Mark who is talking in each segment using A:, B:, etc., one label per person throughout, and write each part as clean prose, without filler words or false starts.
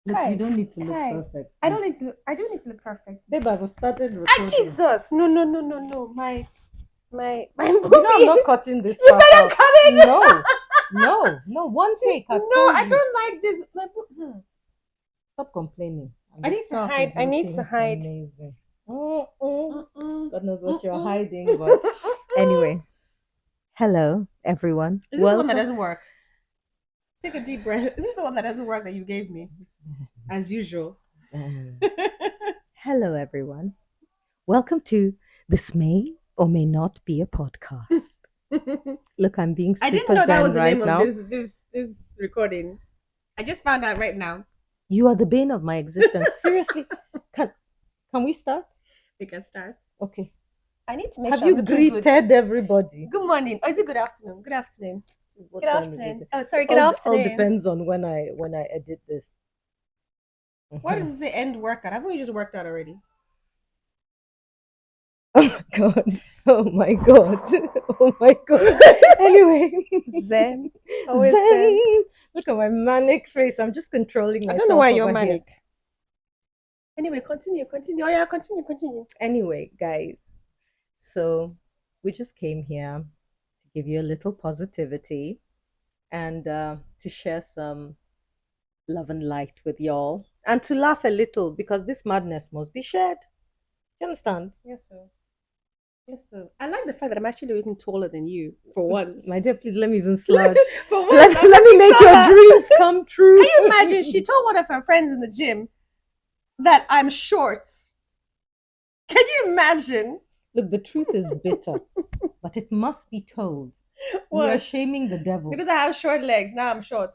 A: Look, you
B: Hi.
A: don't need to look
B: Hi.
A: perfect.
B: I don't need to. I do need to look perfect.
A: Babe, I've started
B: Ah,
A: recording.
B: Jesus! No, no, no, no, no. My
A: You know I'm not cutting this
B: You
A: part
B: better
A: out.
B: cut it.
A: No. One take. I've
B: No,
A: told
B: I
A: you.
B: don't like this.
A: Stop complaining. And
B: I
A: the
B: need to
A: scarf
B: hide.
A: is
B: I need to
A: looking
B: hide.
A: amazing. God knows what you're
B: Mm-mm.
A: hiding, but anyway. Hello, everyone.
B: Is this the one that doesn't work? Take a deep breath. Is this the one that doesn't work that you gave me? As usual.
A: Hello, everyone. Welcome to This May or May Not Be a Podcast. Look, I'm being super
B: I didn't know that
A: zen
B: was the
A: right
B: name
A: now.
B: of this recording. I just found out right now.
A: You are the bane of my existence. Seriously. Can we start?
B: We can start.
A: Okay.
B: I need to make
A: Have
B: sure
A: you
B: I'm looking
A: greeted
B: good.
A: everybody?
B: Good morning. Oh, is it good afternoon? Good afternoon.
A: What
B: Good
A: time is
B: afternoon.
A: it?
B: Oh, sorry. Good
A: All
B: afternoon.
A: depends on when I edit this.
B: Why does it say end workout? Haven't we just worked out already?
A: Oh my god. Oh my god. Oh my god. Anyway.
B: Zen. Always
A: Zen.
B: zen.
A: Look at my manic face. I'm just controlling
B: I
A: myself.
B: don't know why you're
A: over here.
B: manic. Anyway, continue. Oh yeah, continue.
A: Anyway, guys. So we just came here to give you a little positivity and to share some love and light with y'all and to laugh a little because this madness must be shared. Do you understand?
B: Yes, sir. Yes, sir. I like the fact that I'm actually looking taller than you for once.
A: My dear, please let me even slouch.
B: For once,
A: let
B: I'm
A: me
B: looking
A: make your
B: taller.
A: dreams come true.
B: Can you imagine? She told one of her friends in the gym that I'm short. Can you imagine?
A: Look, the truth is bitter, but it must be told. We are
B: What?
A: shaming the devil.
B: Because I have short legs. Now I'm short.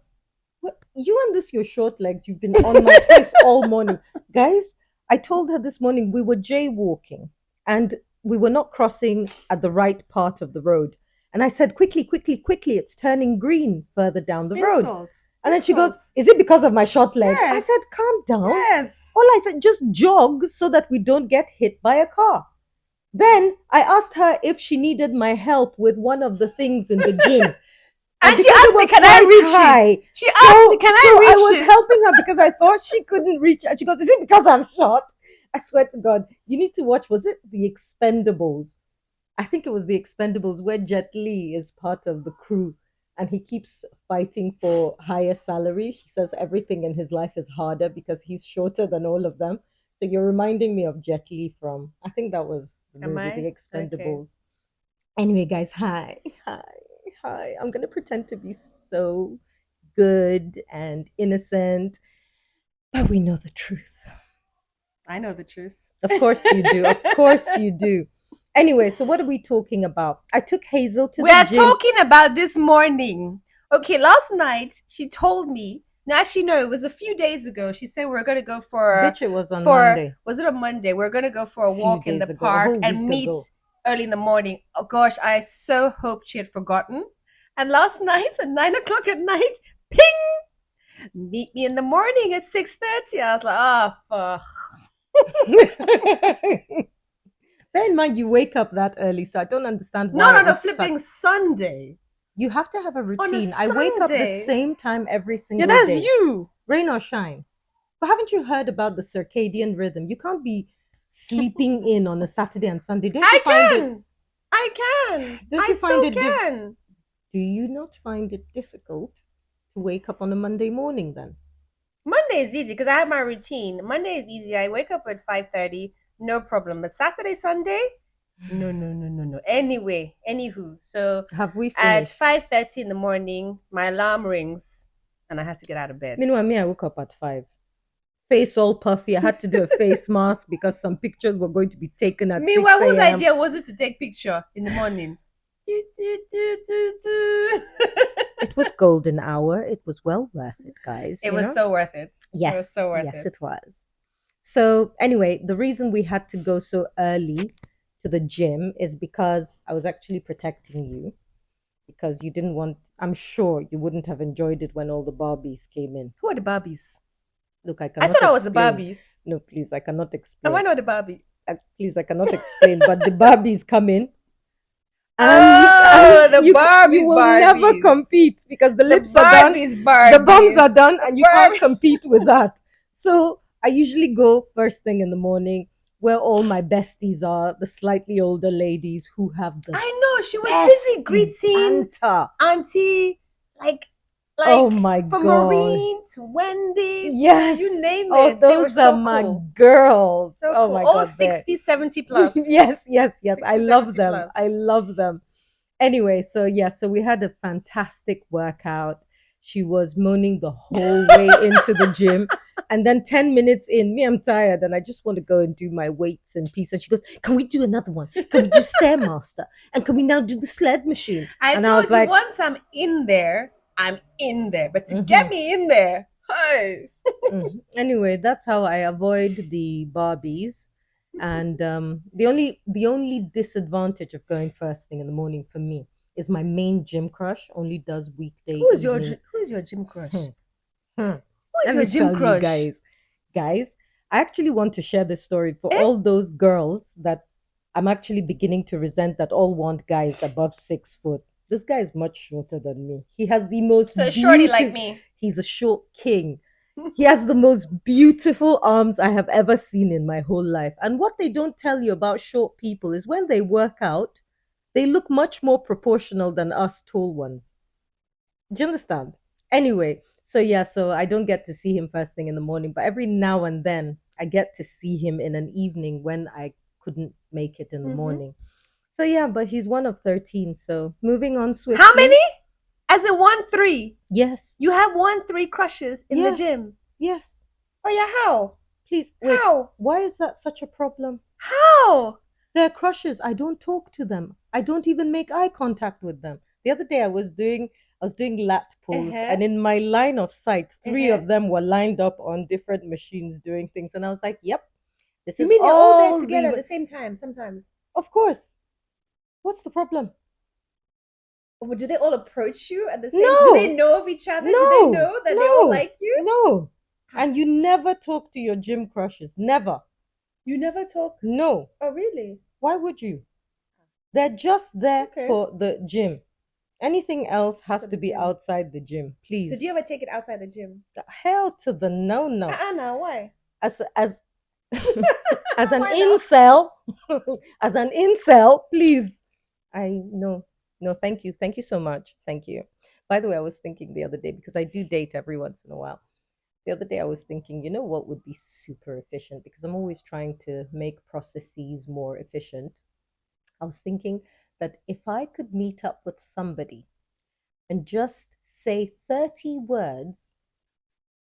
A: Well, you and this, your short legs, you've been on my case all morning. Guys, I told her this morning we were jaywalking and we were not crossing at the right part of the road. And I said, quickly, it's turning green further down the road.
B: Insults.
A: And then she goes,
B: Insults.
A: is it because of my short legs? I
B: Yes.
A: said, calm down.
B: Yes.
A: All I said, just jog so that we don't get hit by a car. Then I asked her if she needed my help with one of the things in the gym.
B: And she
A: because
B: asked
A: it
B: me,
A: was
B: can I
A: quite
B: reach
A: high.
B: it? She asked me, can I reach
A: I was
B: it?
A: helping her because I thought she couldn't reach it. And she goes, is it because I'm short? I swear to God, you need to watch, was it The Expendables? I think it was The Expendables where Jet Li is part of the crew and he keeps fighting for higher salary. He says everything in his life is harder because he's shorter than all of them. So you're reminding me of Jet Li from, I think that was the
B: Am
A: movie,
B: I?
A: The Expendables.
B: Okay.
A: Anyway, guys, hi. I'm going to pretend to be so good and innocent, but we know the truth.
B: I know the truth.
A: Of course you do. Of course you do. Anyway, so what are we talking about? I took Hazel to
B: We
A: the
B: are
A: gym.
B: talking about this morning. Okay, last night she told me. No, actually, no, it was a few days ago. She said we were going to go for.
A: Bitch, it was on Monday.
B: Was it on Monday? We are going to go for a
A: Few
B: walk in
A: days
B: the
A: ago, a
B: park
A: whole
B: and
A: week
B: meet
A: ago.
B: early in the morning. Oh gosh, I so hoped she had forgotten. And last night at 9:00 at night, ping! Meet me in the morning at 6:30. I was like, oh fuck.
A: Bear in mind, you wake up that early, so I don't understand
B: No,
A: why.
B: no, flipping Sunday.
A: You have to have a
B: On a
A: routine. I wake up the
B: Sunday?
A: same time every
B: Yeah,
A: single
B: that's
A: day.
B: you.
A: Rain or shine. But haven't you heard about the circadian rhythm? You can't be sleeping in on a Saturday and Sunday. Don't you find it?
B: I can.
A: Don't
B: I
A: you find
B: so
A: it
B: can.
A: Do you not find it difficult to wake up on a Monday morning then?
B: Monday is easy because I have my routine. Monday is easy. I wake up at 5:30, no problem. But Saturday, Sunday, no. Anyway, anywho, so
A: Have we
B: at
A: finished?
B: 5:30 in the morning, my alarm rings, and I have to get out of bed.
A: Meanwhile, me, I woke up at 5. Face all puffy. I had to do a face mask because some pictures were going to be taken at 6
B: Meanwhile, whose
A: a.m.
B: idea was it to take picture in the morning?
A: It was golden hour. It was well worth it, guys.
B: It was so worth it.
A: Yes,
B: it was so worth
A: yes,
B: it.
A: it was. So anyway, the reason we had to go so early to the gym is because I was actually protecting you because you didn't want. I'm sure you wouldn't have enjoyed it when all the Barbies came in.
B: Who are the Barbies?
A: Look, I
B: I
A: cannot.
B: thought I was a
A: explain.
B: Barbie.
A: No, please, I cannot explain.
B: Am I not a Barbie?
A: Please, I cannot explain. But the Barbies come in.
B: The Barbies,
A: you will
B: Barbies.
A: never compete because the lips are done,
B: Barbies,
A: the bums are done, and you can't compete with that. So I usually go first thing in the morning where all my besties are, the slightly older ladies who have the
B: I know she was
A: best
B: busy greeting
A: banter.
B: Auntie, like,
A: Oh my
B: from
A: God.
B: Maureen to Wendy
A: Yes.
B: to you name
A: Oh,
B: it. They were
A: those are
B: so
A: my
B: cool.
A: girls.
B: So
A: Oh
B: cool.
A: my
B: All
A: God. They're
B: 60, 70 plus.
A: yes, yes, yes. I
B: 60,
A: love
B: 70
A: them.
B: plus.
A: I love them. Anyway, so yeah, so we had a fantastic workout. She was moaning the whole way into the gym. And then 10 minutes in, me, I'm tired and I just want to go and do my weights in peace. And she goes, can we do another one? Can we do Stairmaster? And can we now do the sled machine?
B: I
A: And I
B: told
A: was
B: you
A: like,
B: once I'm in there, I'm in there. But to
A: Mhm.
B: get me in there, hey.
A: Anyway, that's how I avoid the Barbies. And the only disadvantage of going first thing in the morning for me is my main gym crush only does weekday
B: Who's your
A: evenings.
B: gym crush?
A: Hmm. Hmm.
B: Who is
A: Let
B: your
A: me
B: gym
A: tell
B: crush?
A: you guys, I actually want to share this story for
B: Eh?
A: all those girls that I'm actually beginning to resent that all want guys above 6 foot. This guy is much shorter than me. He has the most
B: So shorty like
A: beautiful.
B: me.
A: He's a short king. He has the most beautiful arms I have ever seen in my whole life. And what they don't tell you about short people is when they work out, they look much more proportional than us tall ones. Do you understand? Anyway, so yeah, so I don't get to see him first thing in the morning, but every now and then I get to see him in an evening when I couldn't make it in the
B: Mhm.
A: morning. So yeah, but he's one of 13. So moving on swiftly.
B: How many? As in 1-3.
A: Yes.
B: You have 1-3 crushes in the
A: Yes.
B: gym.
A: Yes.
B: Oh yeah, how?
A: Please wait.
B: How?
A: Why is that such a problem?
B: How?
A: They're crushes. I don't talk to them. I don't even make eye contact with them. The other day I was doing lat pulls,
B: Uh-huh.
A: and in my line of sight, 3
B: Uh-huh.
A: of them were lined up on different machines doing things, and I was like, "Yep, this
B: You
A: is
B: mean they're all there
A: all
B: together
A: we
B: at the same time sometimes?
A: Of course. What's the problem?
B: Or do they all approach you at the same
A: No.
B: Do they know of each other? Do
A: No.
B: they know that they all
A: No.
B: like you?
A: No. And you never talk to your gym crushes. Never.
B: You never talk?
A: No.
B: Oh really?
A: Why would you? They're just there
B: Okay.
A: for the gym. Anything else has
B: For
A: to
B: the
A: be
B: gym.
A: outside the gym, please.
B: So do you ever take it outside the gym?
A: Hell to the no.
B: No, why?
A: As as as an
B: Why not?
A: incel, as an incel, please. I no, thank you. Thank you so much. Thank you. By the way, I was thinking the other day because I do date every once in a while. The other day I was thinking, you know what would be super efficient because I'm always trying to make processes more efficient. I was thinking that if I could meet up with somebody and just say 30 words,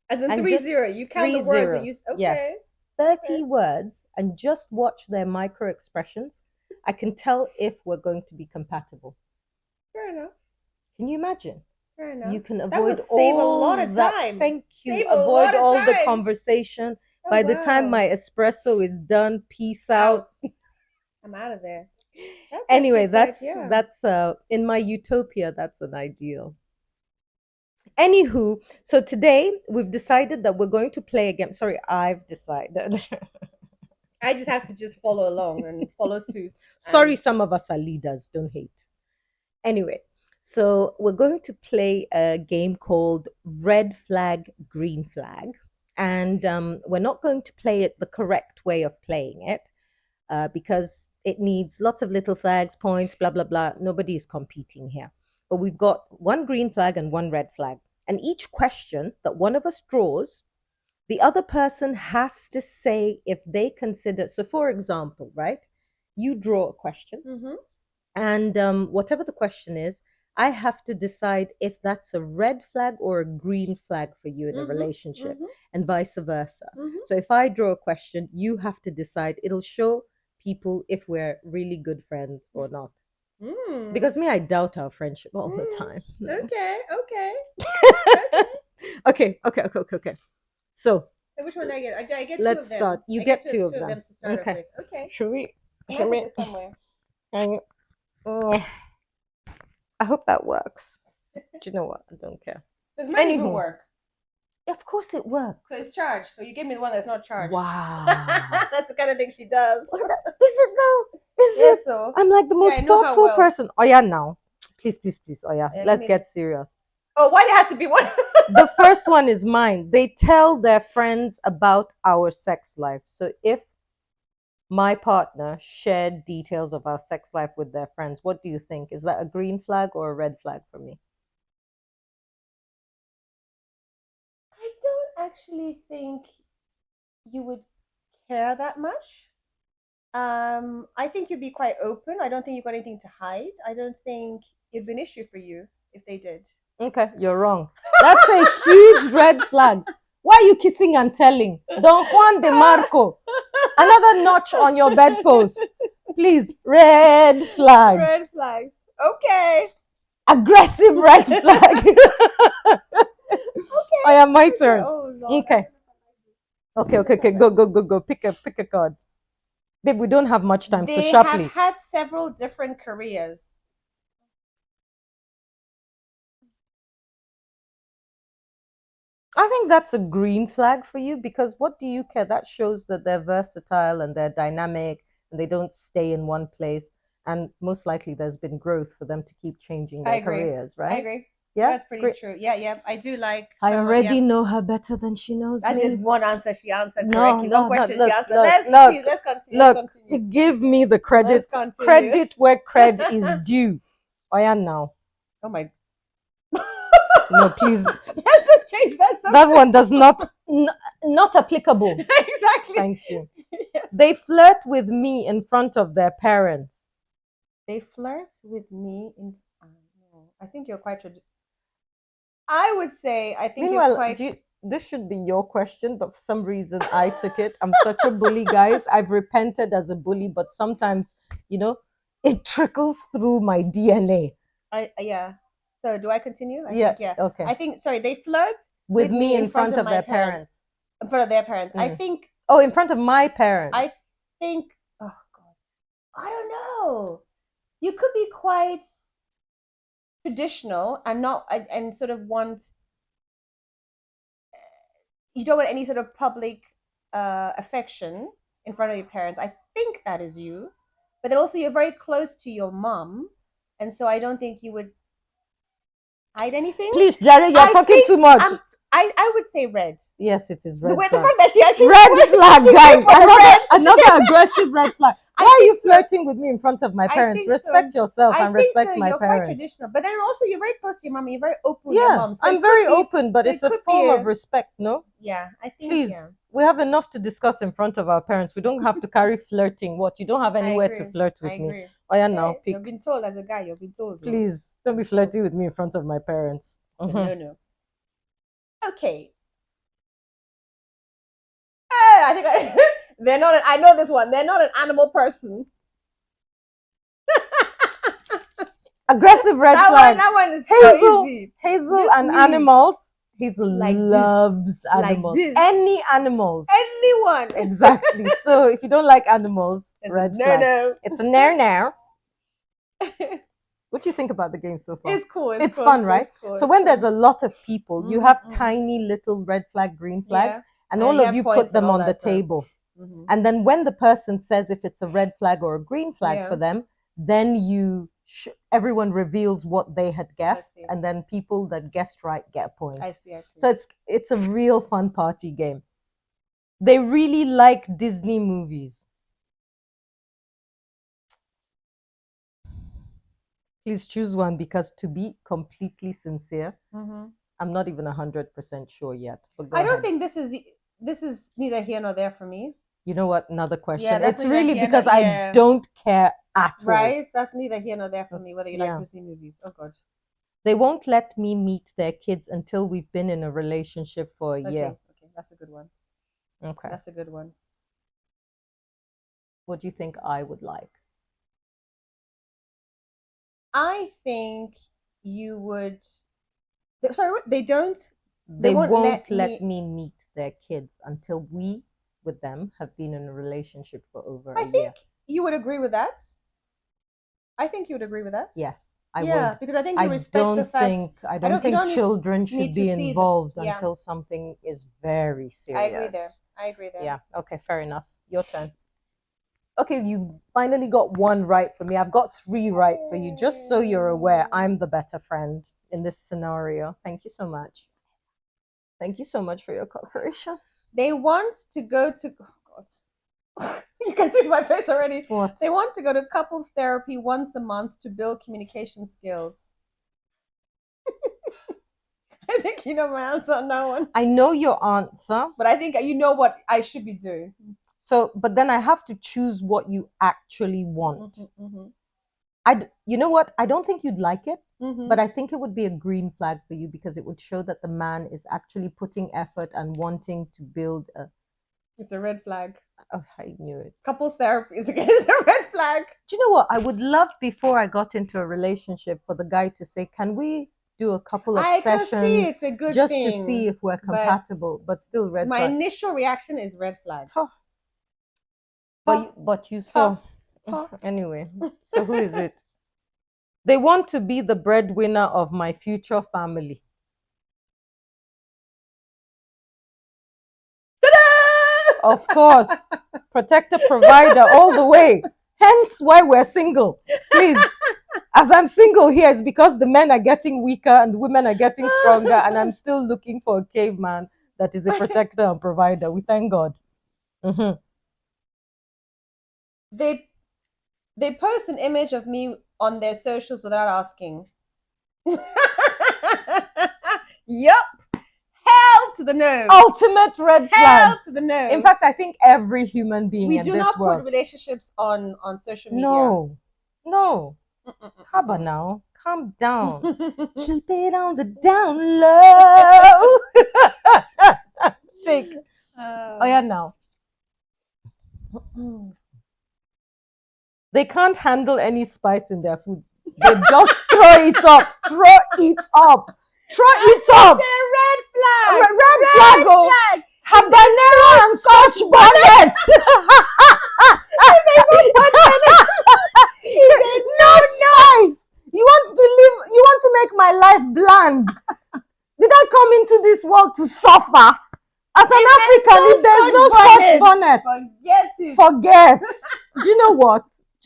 B: As in
A: and
B: 3-0.
A: just
B: You count the words that
A: 30.
B: you okay.
A: Yes, 30
B: Okay.
A: words, and just watch their micro expressions, I can tell if we're going to be compatible.
B: Fair enough.
A: Can you imagine?
B: Fair enough.
A: You can
B: That
A: avoid
B: would save a
A: all
B: lot of
A: that.
B: time.
A: Thank you.
B: Save a
A: Avoid
B: lot of
A: all the
B: time.
A: conversation.
B: Oh,
A: By the time
B: wow.
A: my espresso is done, peace out.
B: I'm out of there. That's
A: Anyway,
B: actually quite, yeah.
A: that's in my utopia, that's an ideal. Anywho, so today we've decided that we're going to play a game. Sorry, I've decided.
B: I just have to just follow along and follow suit.
A: Sorry,
B: and-
A: some of us are leaders. Don't hate. Anyway, so we're going to play a game called Red Flag, Green Flag. And we're not going to play it the correct way of playing it because it needs lots of little flags, points, blah, blah, blah. Nobody is competing here. But we've got one green flag and one red flag. And each question that one of us draws, the other person has to say if they consider. So, for example, right, you draw a question,
B: Mhm.
A: and whatever the question is, I have to decide if that's a red flag or a green flag for you in a
B: Mhm,
A: relationship,
B: mhm.
A: and vice versa.
B: Mhm.
A: So, if I draw a question, you have to decide. It'll show people if we're really good friends or not.
B: Mm.
A: Because me, I doubt our friendship all the time. No.
B: Okay.
A: Okay. So
B: So which one do I get? I get two
A: let's
B: of them.
A: start. You
B: I
A: get
B: two,
A: two of
B: two
A: them.
B: to start
A: Okay.
B: off with. Okay.
A: Should we?
B: I'm
A: Should
B: gonna put
A: we?
B: this somewhere.
A: I hope that works. Do you know what? I don't care.
B: Does mine even
A: Anywho.
B: work?
A: Of course it works.
B: So it's charged. So you gave me the one that's not charged.
A: Wow.
B: That's the kind of thing she does.
A: Is it though? Is
B: Yes,
A: it?
B: so.
A: I'm like the most
B: I know how
A: thoughtful
B: well.
A: person. Oh yeah, now. Please. Oh yeah.
B: Yeah,
A: Let's
B: give me
A: get serious.
B: Oh, why it has to be one?
A: The first one is mine. They tell their friends about our sex life. So if my partner shared details of our sex life with their friends, what do you think? Is that a green flag or a red flag for me?
B: I don't actually think you would care that much. I think you'd be quite open. I don't think you've got anything to hide. I don't think it'd be an issue for you if they did.
A: Okay, you're wrong. That's a huge red flag. Why are you kissing and telling? Don Juan de Marco. Another notch on your bedpost. Please, red flag.
B: Red flags. Okay.
A: Aggressive red flag.
B: Okay.
A: Oh yeah, my turn.
B: Oh, Lord.
A: Okay. Okay. Go. Pick a card. Babe, we don't have much time, so
B: They
A: sharply.
B: have had several different careers.
A: I think that's a green flag for you because what do you care? That shows that they're versatile and they're dynamic and they don't stay in one place. And most likely there's been growth for them to keep changing
B: I
A: their
B: agree.
A: careers,
B: I
A: right?
B: agree.
A: Yeah.
B: That's pretty
A: Great.
B: true. Yeah. I do like.
A: I already
B: Yeah.
A: know her better than she knows
B: That's
A: me.
B: just one answer she answered
A: No,
B: correctly.
A: no,
B: One question
A: look,
B: she answered.
A: look,
B: Please, let's continue.
A: Look,
B: Let's continue.
A: give me the credit.
B: Let's continue.
A: Credit where cred is due. Oh yeah, now.
B: Oh my.
A: No, please.
B: Let's just change that subject.
A: That one does not applicable.
B: Exactly.
A: Thank you.
B: Yes.
A: They flirt with me in front of their parents.
B: They flirt with me in. No, I think you're quite. I would say I think
A: Meanwhile,
B: you're quite.
A: this should be your question, but for some reason I took it. I'm such a bully, guys. I've repented as a bully, but sometimes, it trickles through my DNA.
B: Yeah. So do I continue? I
A: Yeah.
B: think, yeah.
A: Okay.
B: I think sorry, they flirt
A: with me in front of
B: my
A: their parents.
B: In front of their parents. I
A: Mm.
B: think
A: Oh, in front of my parents.
B: I think oh god. I don't know. You could be quite traditional and not and sort of want you don't want any sort of public affection in front of your parents. I think that is you. But then also you're very close to your mom, and so I don't think you would hide anything.
A: Please, Jerry, you're
B: I
A: talking
B: think
A: too much.
B: I would say red.
A: Yes, it is
B: The
A: red
B: way the
A: flag.
B: fact that she actually
A: Red flag,
B: she
A: guys.
B: went for red.
A: Another aggressive red flag.
B: I
A: Why are you
B: think so.
A: flirting with me in front of my
B: I
A: parents?
B: think so.
A: Respect yourself
B: I
A: and
B: think
A: respect
B: so.
A: my
B: You're quite
A: parents.
B: traditional, but then also you're very close to your mom. You're very open with your
A: Yeah,
B: mom. So it
A: I'm
B: could
A: very
B: be-
A: open, but
B: so
A: it's
B: it
A: a
B: could
A: form
B: be
A: of respect, no?
B: Yeah, I think.
A: Please,
B: Yeah.
A: we have enough to discuss in front of our parents. We don't have to carry flirting. What? You don't have anywhere to
B: agree.
A: flirt
B: I
A: with me.
B: agree.
A: Oh yeah, now
B: Hey,
A: pick.
B: you've been told as a guy. You've been told.
A: Please don't be flirting with me in front of my parents.
B: So
A: Mhm.
B: no. Okay. I think they're not. I know this one. They're not an animal person.
A: Aggressive red
B: That
A: flag.
B: that one is
A: Hazel,
B: so easy.
A: Hazel
B: This
A: and
B: me.
A: animals. Hazel
B: Like this.
A: loves
B: Like
A: animals.
B: this.
A: Any animals.
B: Anyone.
A: Exactly. So if you don't like animals,
B: It's
A: red
B: no,
A: flag.
B: no.
A: It's a no. What do you think about the game so far?
B: It's cool.
A: It's
B: cool,
A: fun, right?
B: cool,
A: So when there's a lot of people, you have
B: Mhm.
A: tiny little red flag, green flags,
B: Yeah.
A: and
B: And
A: all
B: you
A: of
B: have
A: you
B: points
A: put
B: and
A: them
B: all
A: on the
B: that, so-
A: table.
B: Mhm.
A: And then when the person says if it's a red flag or a green flag
B: Yeah.
A: for them, then everyone reveals what they had guessed,
B: see.
A: and then people that guessed right get a point.
B: I see.
A: So it's a real fun party game. They really like Disney movies. Please choose one because to be completely sincere,
B: Mhm.
A: I'm not even 100% sure yet. But go
B: I don't
A: ahead.
B: think this is neither here nor there for me.
A: You know what? Another question.
B: Yeah, that's
A: it's
B: neither
A: really
B: here
A: because
B: nor-
A: I
B: yeah.
A: don't care at all.
B: Right? That's neither here nor there for me. Whether you
A: Yeah.
B: like Disney movies. Oh god.
A: They won't let me meet their kids until we've been in a relationship for a
B: Okay.
A: year.
B: Okay. That's a good one.
A: Okay.
B: That's a good one.
A: What do you think I would like?
B: I think you would. Sorry, they don't.
A: They
B: won't
A: won't
B: let
A: let me meet their kids until we, with them, have been in a relationship for over
B: I
A: a year.
B: think you would agree with that. I think you would agree with that.
A: Yes, I
B: Yeah,
A: would.
B: because I think you
A: I
B: respect
A: don't
B: the fact.
A: think I don't
B: you
A: think
B: don't need to-
A: children
B: need
A: should
B: to
A: be
B: see the-
A: involved
B: yeah.
A: until something is very
B: I
A: serious.
B: agree there. I agree there.
A: Yeah. Okay. Fair enough. Your turn. Okay, you finally got one right for me. I've got 3 right for you. Just so you're aware, I'm the better friend in this scenario. Thank you so much. Thank you so much for your cooperation.
B: They want to go to. Oh God. You can see my face already.
A: What?
B: They want to go to couples therapy once a month to build communication skills. I think you know my answer on that one.
A: I know your answer.
B: But I think you know what I should be doing.
A: So, but then I have to choose what you actually want.
B: Mm-hmm.
A: You know what? I don't think you'd like it,
B: Mm-hmm.
A: but I think it would be a green flag for you because it would show that the man is actually putting effort and wanting to build a.
B: It's a red flag.
A: Oh, I knew it.
B: Couples therapy is against a red flag.
A: Do you know what? I would love before I got into a relationship for the guy to say, "Can we do a couple of
B: I can
A: sessions
B: see it's a good
A: just
B: thing,
A: to see if we're compatible?" But still, red
B: my
A: flag.
B: initial reaction is red flag.
A: But you saw. Anyway, so who is it? They want to be the breadwinner of my future family.
B: Ta-da!
A: Of course, protector, provider, all the way. Hence why we're single. Please, as I'm single here, it's because the men are getting weaker and the women are getting stronger, and I'm still looking for a caveman that is a protector and provider. We thank God. Mm-hmm.
B: They post an image of me on their socials without asking. Yup. Hell to the no.
A: Ultimate red flag.
B: Hell to the no.
A: In fact, I think every human being
B: we
A: in
B: do
A: this
B: not
A: world.
B: put relationships on social media.
A: No. Haba now, calm down. Keep it on the down low. Take. Oh yeah, now. They can't handle any spice in their food. They just throw it up. Throw it up. Throw it up.
B: It's a red flag.
A: Red flag.
B: Flag.
A: Habanero and Scotch bonnet. No spice. You want to make my life bland. Did I come into this world to suffer? As an African, if there's no Scotch bonnet,
B: forget it.
A: Forget. Do you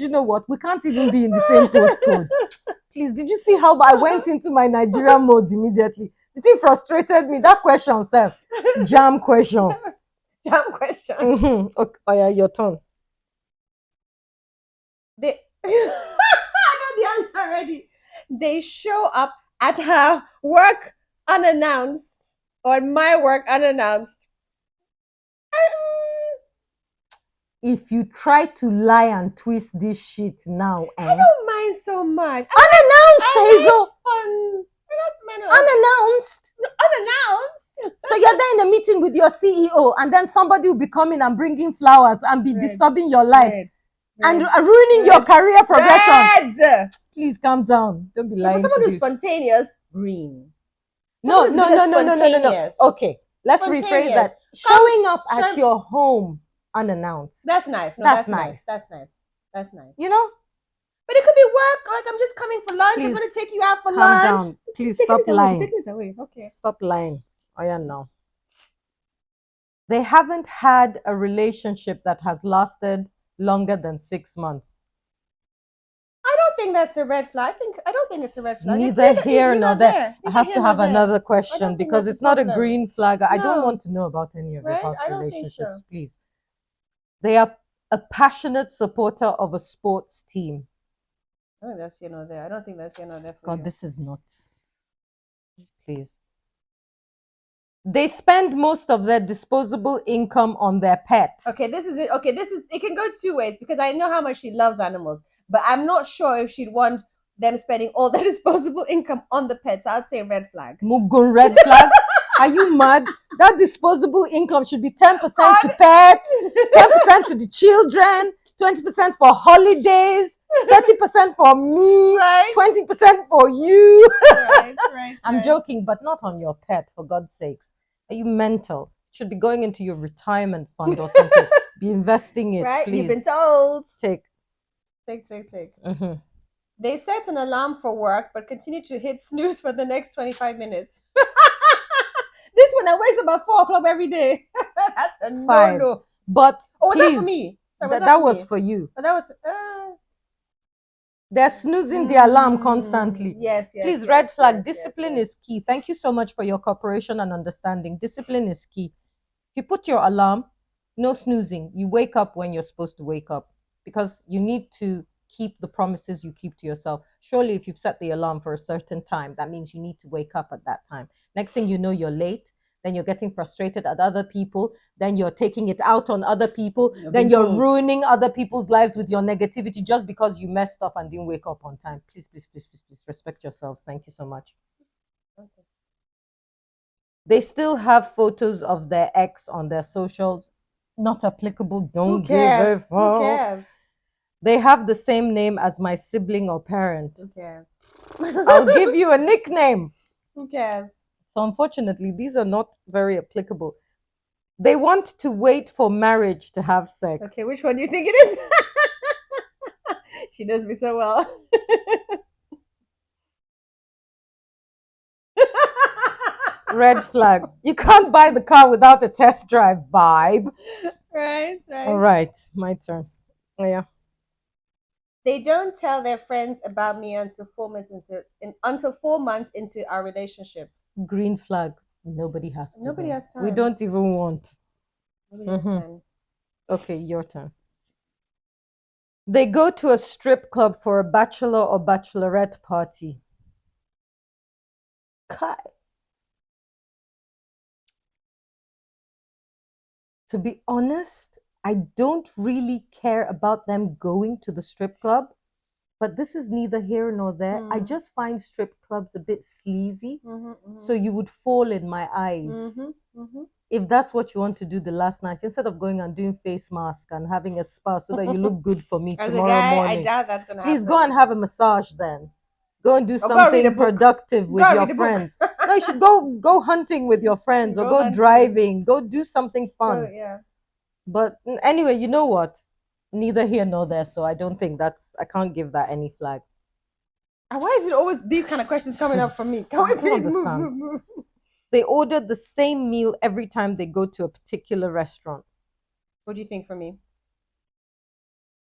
A: know what? We can't even be in the same postcode. Please, did you see how I went into my Nigerian mode immediately? The thing frustrated me. That question, self. Jam question.
B: Jam question.
A: Mm-hmm. Okay. Oh yeah, your turn.
B: I got the answer already. They show up at her work unannounced, or at my work unannounced.
A: If you try to lie and twist this shit now,
B: I don't mind so much.
A: Unannounced, Hazel.
B: Unannounced.
A: So you're there in a meeting with your CEO, and then somebody will be coming and bringing flowers and be disturbing your life and ruining your career progression.
B: Red.
A: Please calm down. Don't be lying.
B: For someone who's spontaneous, green.
A: No. Okay, let's rephrase that. Showing up at your home unannounced.
B: That's nice.
A: That's nice. You know?
B: But it could be work. Like, I'm just coming for lunch.
A: Please,
B: I'm going to take you out for
A: calm
B: lunch.
A: Down. Please stop lying.
B: Take it away. Okay.
A: Stop lying. Oh yeah, no. They haven't had a relationship that has lasted longer than 6 months.
B: I don't think that's a red flag. I don't think it's a red flag.
A: Neither here nor there. I have to have another question because it's not a green flag. I don't want to know about any of your past relationships, please. They are a passionate supporter of a sports team.
B: I think that's there. I don't think that's there for
A: God,
B: you.
A: this is not. Please. They spend most of their disposable income on their pet.
B: Okay, this is it. Okay, it can go two ways because I know how much she loves animals, but I'm not sure if she'd want them spending all their disposable income on the pets. So I'd say red flag.
A: Mugun red flag. Are you mad? That disposable income should be 10% to pets, 10% to the children, 20% for holidays, 30% for me, 20% for you.
B: Right.
A: I'm joking, but not on your pet, for God's sakes. Are you mental? Should be going into your retirement fund or something. Be investing it, please.
B: You've been told.
A: Take.
B: Mm-hmm. They set an alarm for work, but continue to hit snooze for the next 25 minutes. This one that wakes up at 4 o'clock every day. That's a no.
A: But
B: was that for me?
A: Sorry, that was for you.
B: But that was.
A: They're snoozing the alarm constantly.
B: Yes, yes.
A: Please,
B: yes,
A: red flag.
B: yes, yes,
A: Discipline
B: yes.
A: is key. Thank you so much for your cooperation and understanding. Discipline is key. If you put your alarm, no snoozing. You wake up when you're supposed to wake up because you need to keep the promises you keep to yourself. Surely, if you've set the alarm for a certain time, that means you need to wake up at that time. Next thing you know, you're late. Then you're getting frustrated at other people. Then you're taking it out on other people. Then you're ruining other people's lives with your negativity just because you messed up and didn't wake up on time. Please, please, please, please, please respect yourselves. Thank you so much.
B: Okay.
A: They still have photos of their ex on their socials. Not applicable. Don't
B: Who
A: give a
B: cares? Who
A: fuck.
B: cares?
A: They have the same name as my sibling or parent.
B: Who cares?
A: I'll give you a nickname.
B: Who cares?
A: So unfortunately, these are not very applicable. They want to wait for marriage to have sex.
B: Okay, which one do you think it is? She knows me so well.
A: Red flag. You can't buy the car without a test drive vibe.
B: Right.
A: All right, my turn. Oh, yeah.
B: They don't tell their friends about me until 4 months into our relationship.
A: Green flag. Nobody has to.
B: Nobody
A: know.
B: has time.
A: We don't even want.
B: Nobody has time.
A: Okay, your turn. They go to a strip club for a bachelor or bachelorette party. Kai. To be honest, I don't really care about them going to the strip club, but this is neither here nor there. I just find strip clubs a bit sleazy, so you would fall in my eyes. If that's what you want to do the last night, instead of going and doing face mask and having a spa so that you look good for me
B: As
A: tomorrow
B: a guy,
A: morning,
B: I doubt that's gonna
A: please
B: happen.
A: go and have a massage then. Go and do
B: Or go and read a
A: something
B: book.
A: productive with
B: Go and
A: your
B: read a book.
A: friends. No, you should go hunting with your friends or
B: Go
A: go
B: hunting.
A: driving. Go do something fun.
B: Yeah.
A: But anyway, you know what? Neither here nor there, so I don't think I can't give that any flag.
B: And why is it always these kind of questions coming up from me? Can we
A: I don't
B: please move,
A: understand.
B: move?
A: They order the same meal every time they go to a particular restaurant.
B: What do you think for me?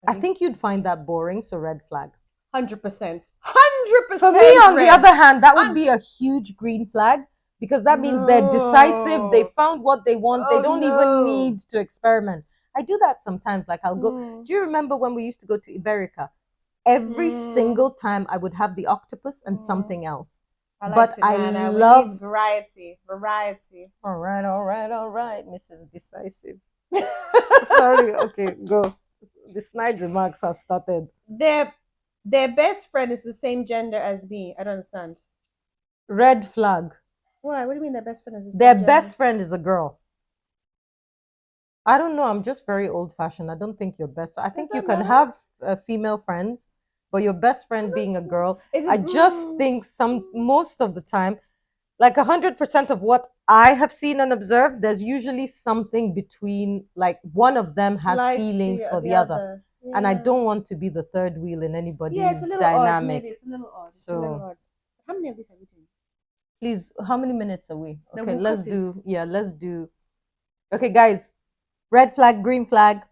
A: I think you'd find that boring, so red flag.
B: 100%. 100%.
A: For me, on the other hand, that would be a huge green flag because that means they're decisive. They found what they want. They don't even need to experiment. I do that sometimes. Like I'll go. Do you remember when we used to go to Iberica? Every single time I would have the octopus and something else. But I love
B: variety. Variety.
A: All right, Mrs. Decisive. Sorry. Okay, go. The snide remarks have started.
B: Their best friend is the same gender as me. I don't understand.
A: Red flag.
B: Why? What do you mean their best friend is the same
A: Their
B: gender?
A: best friend is a girl. I don't know. I'm just very old fashioned. I don't think you're best. I think you can have female friends, but your best friend being a girl, I just think most of the time, like 100% of what I have seen and observed, there's usually something between, like one of them has feelings for the other. Yeah. And I don't want to be the third wheel in anybody's dynamic.
B: Odd. It's a little odd.
A: So,
B: how many of these have we done?
A: Please, how many minutes are we? Okay,
B: we'll
A: let's do. Okay, guys, red flag, green flag.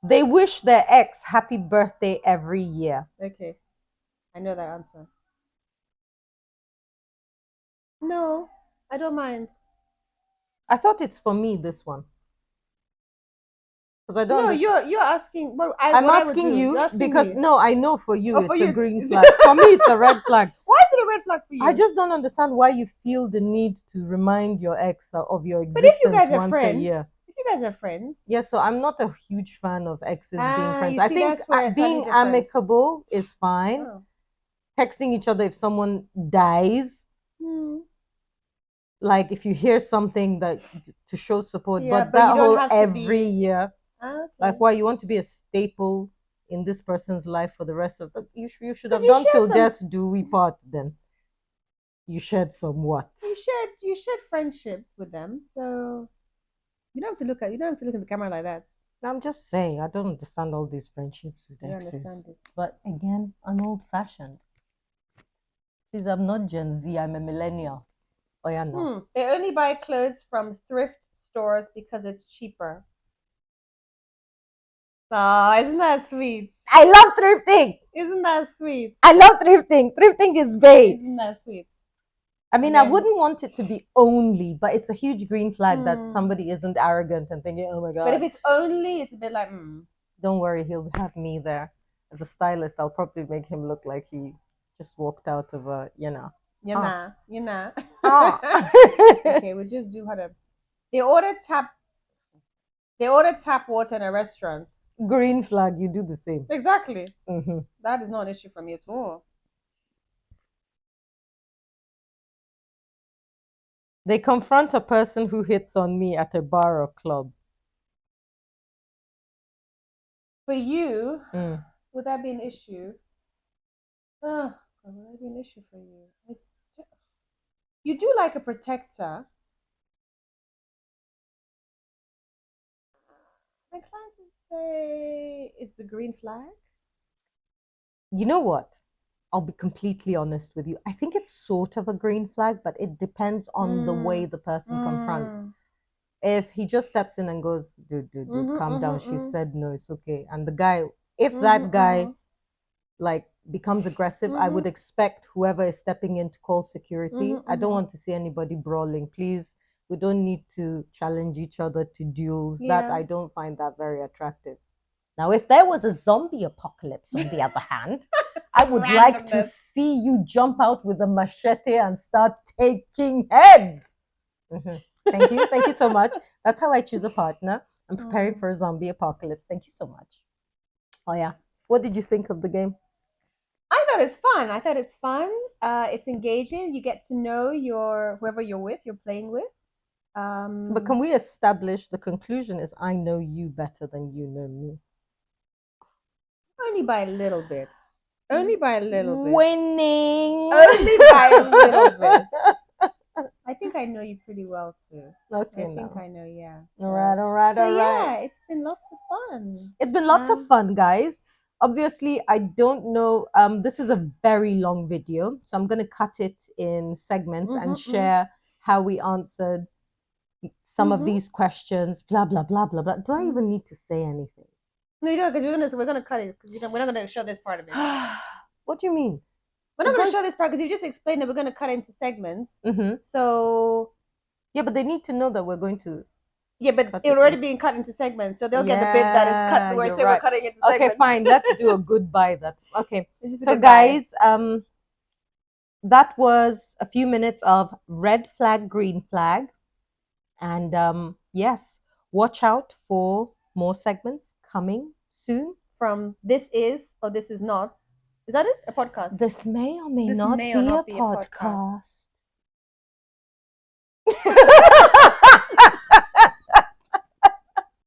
A: They wish their ex happy birthday every year.
B: Okay, I know that answer. No, I don't mind.
A: I thought it's for me, this one. Because I don't.
B: No, you're asking. Well,
A: I'm asking you because no, I know for you it's a green flag.
B: flag.
A: For me, it's a red flag.
B: Why is it a red flag for you?
A: I just don't understand why you feel the need to remind your ex of your existence.
B: But if you guys are
A: once
B: friends,
A: a year.
B: if you guys are friends,
A: yeah. So I'm not a huge fan of exes being friends.
B: you
A: I
B: see,
A: think
B: that's where it's
A: being
B: slightly different.
A: amicable is fine.
B: Oh.
A: Texting each other if someone dies. Like if you hear something that to show support,
B: Yeah,
A: but that
B: you don't
A: whole
B: have to
A: every
B: be-
A: year,
B: Okay.
A: like why you want to be a staple in this person's life for the rest of the you should have
B: 'Cause you
A: done
B: shared
A: till
B: some-
A: death do we part then. You shared some what?
B: You shared friendship with them, so you don't have to look at the camera like that.
A: I'm just saying I don't understand all these friendships with
B: You
A: exes.
B: understand it.
A: But again, I'm old fashioned. Please, I'm not Gen Z, I'm a millennial. Oh yeah, no.
B: They only buy clothes from thrift stores because it's cheaper. Oh, isn't that sweet?
A: I love thrifting.
B: Isn't that sweet?
A: I love thrifting. Thrifting is babe.
B: Isn't that sweet?
A: I mean,
B: And
A: I
B: then-
A: wouldn't want it to be only, but it's a huge green flag that
B: Hmm.
A: somebody isn't arrogant and thinking, oh my God.
B: But if it's only, it's a bit like,
A: Don't worry, he'll have me there. As a stylist, I'll probably make him look like he just walked out of a,
B: you know.
A: Ah.
B: Okay, we'll just do how to. They order tap water in a restaurant.
A: Green flag, you do the same.
B: Exactly.
A: Mm-hmm.
B: That is not an issue for me at all.
A: They confront a person who hits on me at a bar or club.
B: For you,
A: Mm.
B: would that be an issue? Would that be an issue for you? You do like a protector. I'm inclined to say it's a green flag.
A: You know what? I'll be completely honest with you. I think it's sort of a green flag, but it depends on the way the person confronts. If he just steps in and goes, dude, calm down. She said no, it's okay. And the guy, if that guy like becomes aggressive, I would expect whoever is stepping in to call security. I don't want to see anybody brawling. Please, we don't need to challenge each other to duels. That
B: Yeah.
A: I don't find that very attractive. Now, if there was a zombie apocalypse, on the other hand, I would like to
B: randomness.
A: see you jump out with a machete and start taking heads. Thank you. Thank you so much. That's how I choose a partner. I'm preparing for a zombie apocalypse. Thank you so much. Oh, yeah. What did you think of the game?
B: I thought it's fun. It's engaging. You get to know whoever you're with, you're playing with.
A: But can we establish the conclusion is I know you better than you know me?
B: Only by a little bit. Only by a little bit.
A: Winning.
B: Only by a little bit. I think I know you pretty well too.
A: Okay,
B: I think I know, yeah. So,
A: all right.
B: yeah, it's been lots of fun.
A: It's been lots of fun, guys. Obviously, I don't know. This is a very long video, so I'm going to cut it in segments and share how we answered some of these questions. Blah blah blah blah blah. Do I even need to say anything?
B: No, you don't, because we're gonna cut it because we're not gonna show this part of it.
A: What do you mean?
B: We're not gonna show this part because you just explained that we're gonna cut it into segments.
A: Mm-hmm.
B: So
A: yeah, but they need to know that we're going to.
B: Yeah, but it's already being cut into segments, so they'll get the bit that it's cut. Where we're cutting into segments.
A: Okay, fine. Let's do a goodbye. Okay. So, guys, that was a few minutes of red flag, green flag, and yes, watch out for more segments coming soon.
B: From This Is or This Is Not. Is that it? A podcast?
A: This may or may
B: This
A: not
B: may
A: be
B: or not
A: a
B: be a podcast.
A: podcast.